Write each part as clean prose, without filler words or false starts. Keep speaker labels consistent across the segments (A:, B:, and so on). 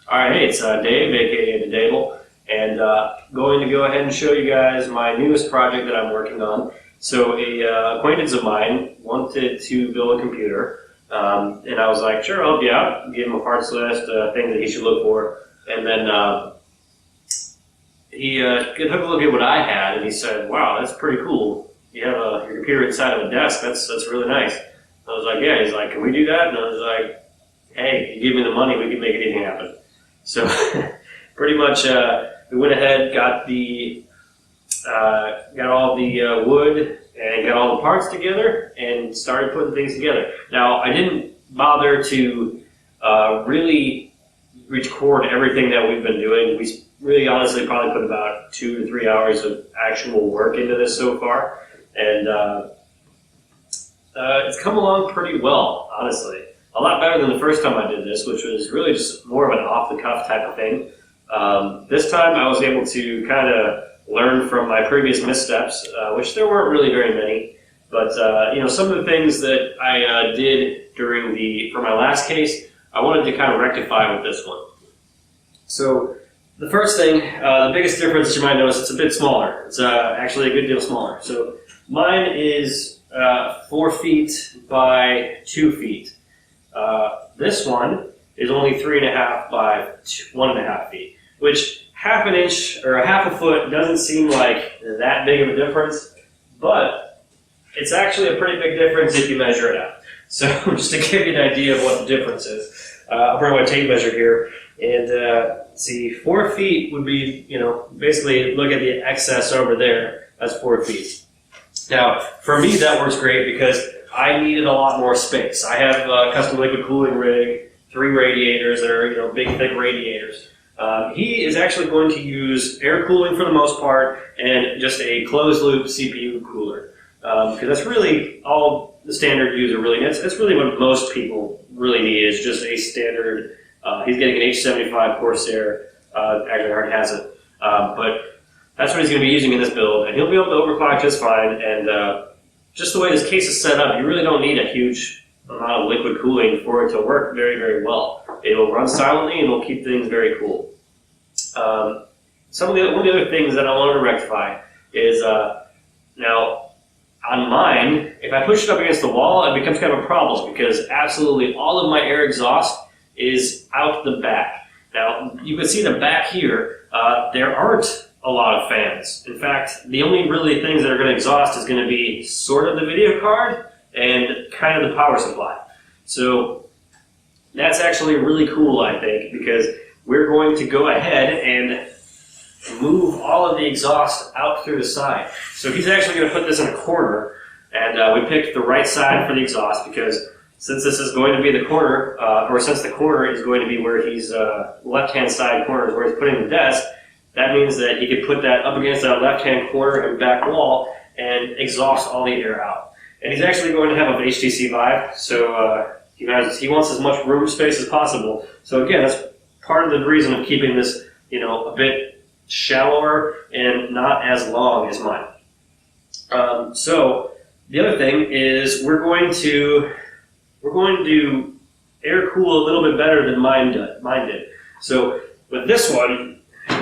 A: All right, hey, it's Dave, aka The Dable, and going to go ahead and show you guys my newest project that I'm working on. So a acquaintance of mine wanted to build a computer, and I was like, sure, I'll help you out. Give him a parts list, things that he should look for, and then he took a look at what I had, and he said, wow, that's pretty cool. You have your computer inside of a desk. That's really nice. I was like, yeah. He's like, can we do that? And I was like, hey, you give me the money, we can make anything happen. So pretty much we went ahead, got all the wood and got all the parts together and started putting things together. Now, I didn't bother to really record everything that we've been doing. We really honestly probably put about 2 to 3 hours of actual work into this so far. And it's come along pretty well, honestly. A lot better than the first time I did this, which was really just more of an off-the-cuff type of thing. This time I was able to kind of learn from my previous missteps, which there weren't really very many. But some of the things that I did for my last case, I wanted to kind of rectify with this one. So the first thing, the biggest difference you might notice, it's a bit smaller. It's actually a good deal smaller. So mine is 4 feet by 2 feet. This one is only 3.5 by 1.5 feet, which half an inch or a half a foot doesn't seem like that big of a difference, but it's actually a pretty big difference if you measure it out. So just to give you an idea of what the difference is, I'll bring my tape measure here and see, 4 feet would be, basically look at the excess over there, that's 4 feet. Now, for me that works great because I needed a lot more space. I have a custom liquid cooling rig, 3 radiators that are, big, thick radiators. He is actually going to use air cooling for the most part and just a closed-loop CPU cooler. Because that's really all the standard user really needs. That's really what most people really need is just a standard. He's getting an H75 Corsair. Actually, I already has it. But that's what he's going to be using in this build. And he'll be able to overclock just fine. And just the way this case is set up, you really don't need a huge amount of liquid cooling for it to work very, very well. It'll run silently and it'll keep things very cool. One of the other things that I wanted to rectify is now on mine, if I push it up against the wall, it becomes kind of a problem because absolutely all of my air exhaust is out the back. Now you can see the back here. There aren't a lot of fans. In fact, the only really things that are going to exhaust is going to be sort of the video card and kind of the power supply. So that's actually really cool, I think, because we're going to go ahead and move all of the exhaust out through the side. So he's actually going to put this in a corner, and we picked the right side for the exhaust because since this is going to be the corner, or since the corner is going to be where he's left-hand side corner is where he's putting the desk, that means that he could put that up against that left-hand corner and back wall and exhaust all the air out. And he's actually going to have a HTC Vive, so he wants as much room space as possible. So again, that's part of the reason of keeping this, a bit shallower and not as long as mine. So the other thing is we're going to air cool a little bit better than mine did. So with this one,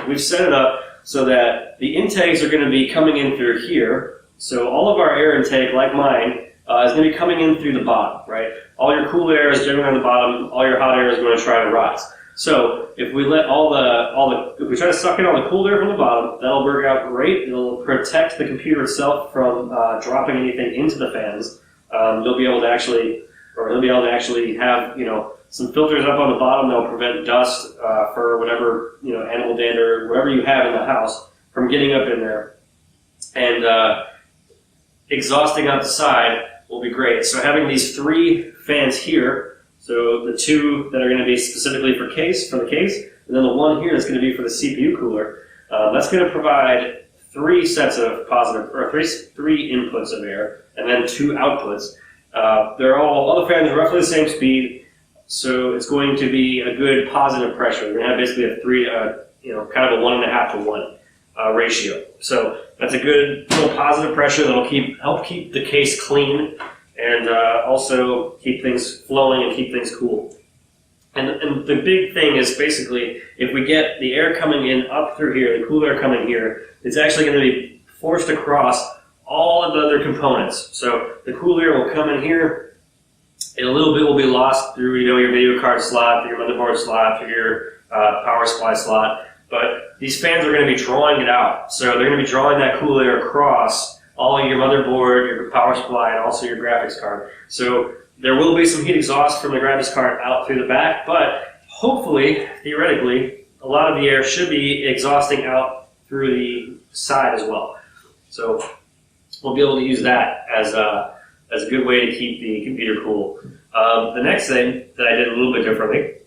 A: we've set it up so that the intakes are going to be coming in through here. So all of our air intake, like mine, is going to be coming in through the bottom, right? All your cool air is generally on the bottom. All your hot air is going to try to rise. So if we let if we try to suck in all the cool air from the bottom, that'll work out great. It'll protect the computer itself from dropping anything into the fans. He'll be able to actually have, some filters up on the bottom that'll prevent dust for whatever, animal dander, whatever you have in the house from getting up in there. And exhausting out the side will be great. So having these 3 fans here, so the 2 that are going to be specifically for the case, and then the one here that's going to be for the CPU cooler, that's going to provide 3 sets of three inputs of air, and then 2 outputs. All the fans are roughly the same speed. So it's going to be a good positive pressure. We're going to have basically a 3, kind of a 1.5 to 1 ratio. So that's a good little positive pressure that'll help keep the case clean and also keep things flowing and keep things cool. And the big thing is basically if we get the air coming in up through here, the cool air coming here, it's actually going to be forced across all of the other components. So the cool air will come in here, and a little bit will be lost through your video card slot, through your motherboard slot, through your power supply slot. But these fans are going to be drawing it out. So they're going to be drawing that cool air across all of your motherboard, your power supply, and also your graphics card. So there will be some heat exhaust from the graphics card out through the back, but hopefully, theoretically, a lot of the air should be exhausting out through the side as well. So we'll be able to use that as a good way to keep the computer cool. The next thing that I did a little bit differently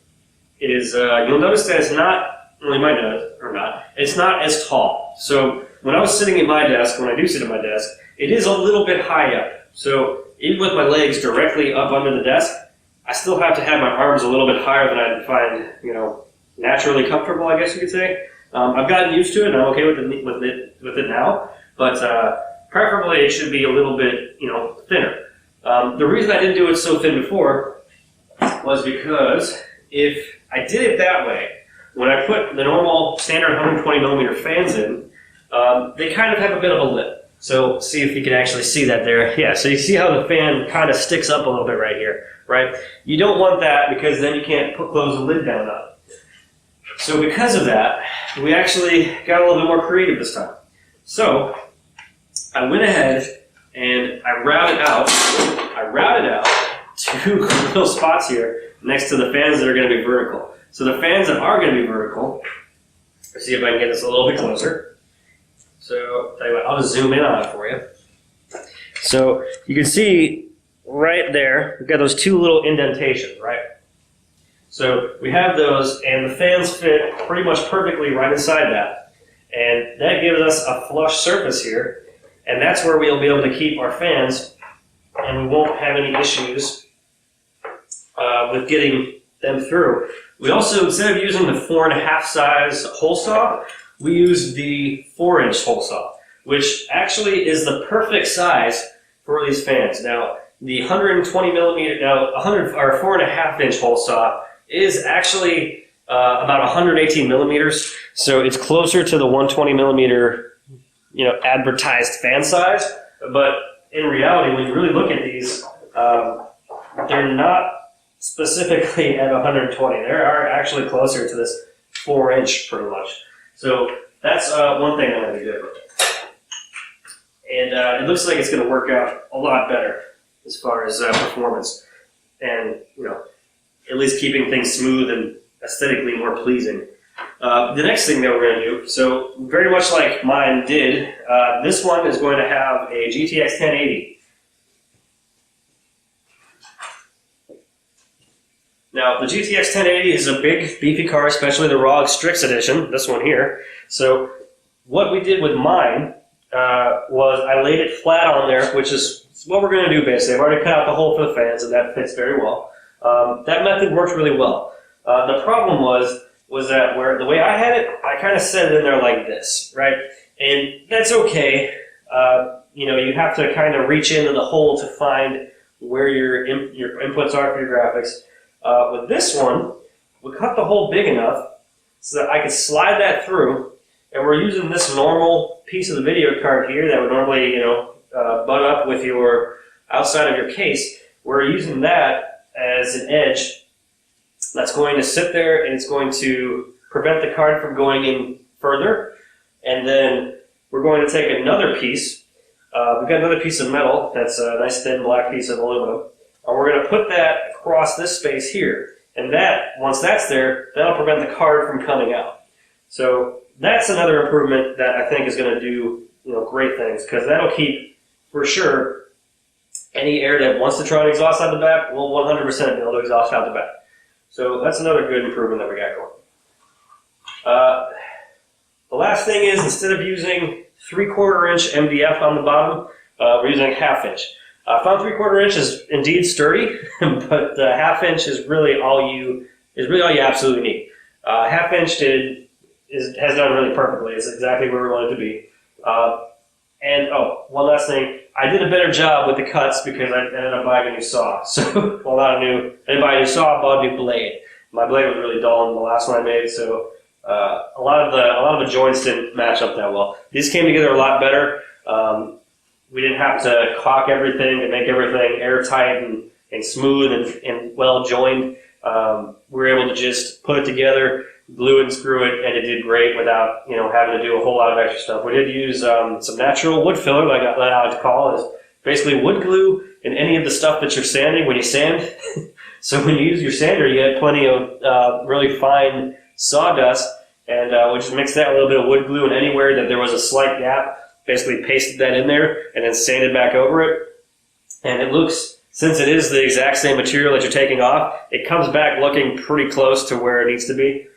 A: is you'll notice that it's not, well, you might notice or not, it's not as tall. So when I was sitting at my desk, when I do sit at my desk, it is a little bit high up. So even with my legs directly up under the desk, I still have to have my arms a little bit higher than I'd find, naturally comfortable, I guess you could say. I've gotten used to it, and I'm okay with it now. But preferably, it should be a little bit, thinner. The reason I didn't do it so thin before was because if I did it that way, when I put the normal standard 120 millimeter fans in, they kind of have a bit of a lip. So see if you can actually see that there. Yeah, so you see how the fan kind of sticks up a little bit right here, right? You don't want that because then you can't close the lid down on it. So because of that, we actually got a little bit more creative this time. So I went ahead and I routed out two little spots here next to the fans that are going to be vertical. So the fans that are going to be vertical, let's see if I can get this a little bit closer. So tell you what, I'll just zoom in on it for you. So you can see right there, we've got those two little indentations, right? So we have those, and the fans fit pretty much perfectly right inside that. And that gives us a flush surface here, and that's where we'll be able to keep our fans, and we won't have any issues with getting them through. We also, instead of using the 4.5 size hole saw, we use the 4-inch hole saw, which actually is the perfect size for these fans. Now, the 120 millimeter, now 4.5 inch hole saw is actually about 118 millimeters, so it's closer to the 120 millimeter, advertised fan size. But in reality, when you really look at these, they're not specifically at 120. They are actually closer to this 4-inch, pretty much. So that's one thing I'm going to do. And it looks like it's going to work out a lot better as far as performance. And, at least keeping things smooth and aesthetically more pleasing. The next thing that we're going to do, so very much like mine did, this one is going to have a GTX 1080. Now, the GTX 1080 is a big, beefy car, especially the ROG Strix Edition, this one here. So what we did with mine was I laid it flat on there, which is what we're going to do basically. I've already cut out the hole for the fans, and that fits very well. That method worked really well. The problem was that the way I had it, I kind of set it in there like this, right? And that's okay. You have to kind of reach into the hole to find where your inputs are for your graphics. With this one, we cut the hole big enough so that I could slide that through, and we're using this normal piece of the video card here that would normally, butt up with your outside of your case. We're using that as an edge that's going to sit there, and it's going to prevent the card from going in further. And then we're going to take another piece. We've got another piece of metal that's a nice thin black piece of aluminum. And we're going to put that across this space here. And once that's there, that'll prevent the card from coming out. So that's another improvement that I think is going to do great things, because that'll keep, for sure, any air that wants to try and exhaust out the back will 100% be able to exhaust out the back. So that's another good improvement that we got going. The last thing is, instead of using 3/4 inch MDF on the bottom, we're using 1/2 inch. I found 3/4 inch is indeed sturdy, but 1/2 inch is really all you absolutely need. 1/2 inch has done really perfectly. It's exactly where we want it to be. And one last thing, I did a better job with the cuts because I ended up buying a new saw. So, well, not a new. I didn't buy a new saw, I bought a new blade. My blade was really dull in the last one I made, so a lot of the joints didn't match up that well. These came together a lot better. We didn't have to caulk everything and make everything airtight and smooth and well joined. We were able to just put it together, glue it and screw it, and it did great without having to do a whole lot of extra stuff. We did use some natural wood filler, like I like to call it. It's basically wood glue in any of the stuff that you're sanding when you sand. So when you use your sander, you get plenty of really fine sawdust, and we just mixed that with a little bit of wood glue, and anywhere that there was a slight gap, basically pasted that in there and then sanded back over it. And it looks, since it is the exact same material that you're taking off, it comes back looking pretty close to where it needs to be.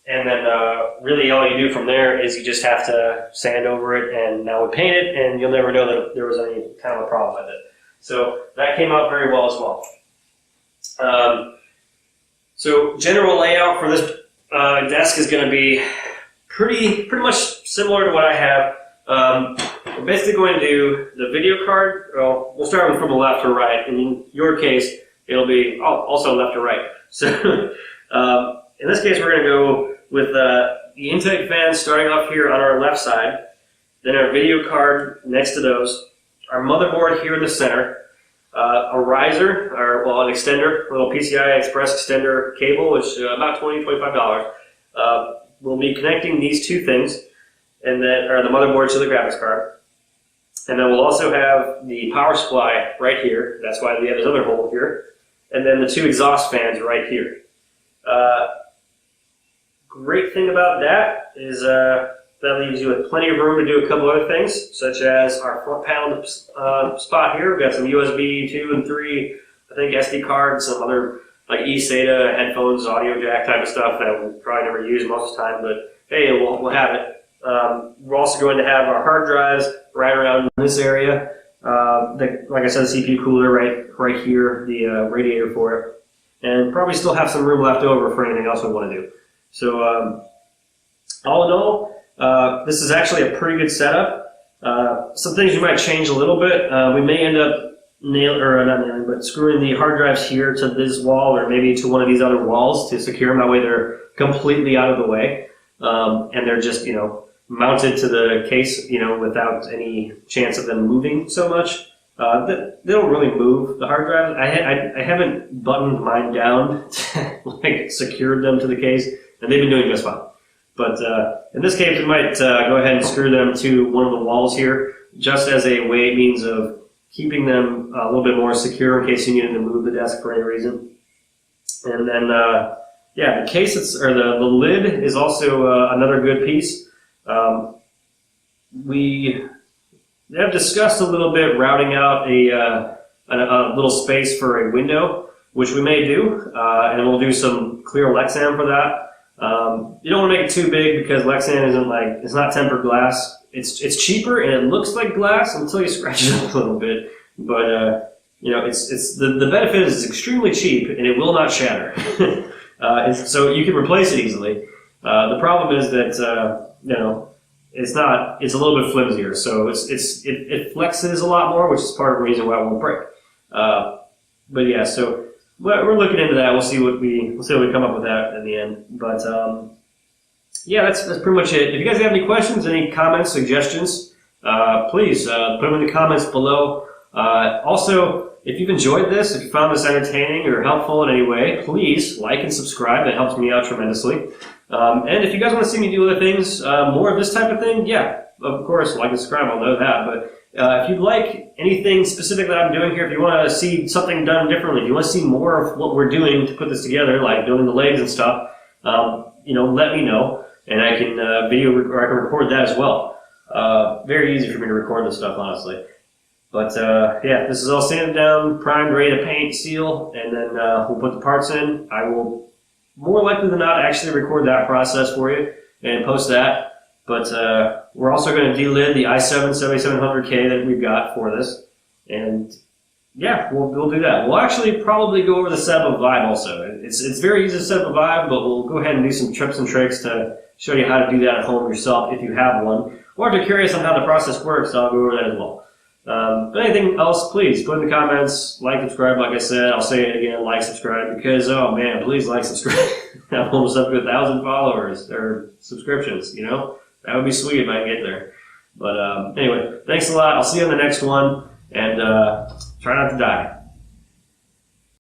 A: And then really all you do from there is you just have to sand over it, and now we paint it, and you'll never know that there was any kind of a problem with it. So that came out very well as well. So general layout for this desk is going to be pretty much similar to what I have. We're basically going to do the video card. Well, we'll start with from the left to right. In your case, it'll be also left to right. So in this case, we're going to go with the intake fans starting off here on our left side, then our video card next to those, our motherboard here in the center, a riser, or an extender, a little PCI Express extender cable, which is about $20, $25. We'll be connecting these two things, and then the motherboard to the graphics card. And then we'll also have the power supply right here. That's why we have this other hole here. And then the two exhaust fans right here. Great thing about that is that leaves you with plenty of room to do a couple other things, such as our front panel spot here. We've got some USB 2 and 3, I think SD cards, some other like eSATA, headphones, audio jack type of stuff that we'll probably never use most of the time, but hey, we'll have it. We're also going to have our hard drives right around this area. Like I said, the CPU cooler right here, the radiator for it, and probably still have some room left over for anything else we want to do. So all in all, this is actually a pretty good setup. Some things you might change a little bit. We may end up screwing the hard drives here to this wall, or maybe to one of these other walls to secure them. That way they're completely out of the way, and they're just mounted to the case, without any chance of them moving so much. They don't really move, the hard drives. I haven't buttoned mine down, secured them to the case, and they've been doing just fine. But in this case, we might go ahead and screw them to one of the walls here, just as a means of keeping them a little bit more secure in case you needed to move the desk for any reason. And then, the case, the lid is also another good piece. We have discussed a little bit routing out a little space for a window, which we may do, and we'll do some clear Lexan for that. You don't want to make it too big because Lexan it's not tempered glass. It's cheaper and it looks like glass until you scratch it up a little bit. But it's the benefit is it's extremely cheap and it will not shatter. So you can replace it easily. The problem is that it's not. It's a little bit flimsier, so it flexes a lot more, which is part of the reason why it won't break. But yeah, so we're looking into that. We'll see what we come up with that in the end. But yeah, that's pretty much it. If you guys have any questions, any comments, suggestions, please put them in the comments below. Also, if you've enjoyed this, if you found this entertaining or helpful in any way, please like and subscribe. That helps me out tremendously. And if you guys want to see me do other things, more of this type of thing, yeah, of course, like and subscribe, I'll know that. But if you'd like anything specific that I'm doing here, if you want to see something done differently, if you want to see more of what we're doing to put this together, like building the legs and stuff, let me know, and I can I can record that as well. Very easy for me to record this stuff, honestly. But yeah, this is all sanded down, primed, ready to paint, seal, and then we'll put the parts in. I will more likely than not actually record that process for you and post that. But we're also going to delid the i7 7700K that we've got for this. And yeah, we'll do that. We'll actually probably go over the setup of Vive also. It's very easy to set up a Vive, but we'll go ahead and do some tips and tricks to show you how to do that at home yourself if you have one. Or if you're curious on how the process works, I'll go over that as well. But anything else, please put in the comments, like, subscribe. Like I said, I'll say it again, like, subscribe, because, oh man, please like, subscribe. I'm almost up to 1,000 followers or subscriptions, you know? That would be sweet if I can get there. But anyway, thanks a lot. I'll see you on the next one, and try not to die.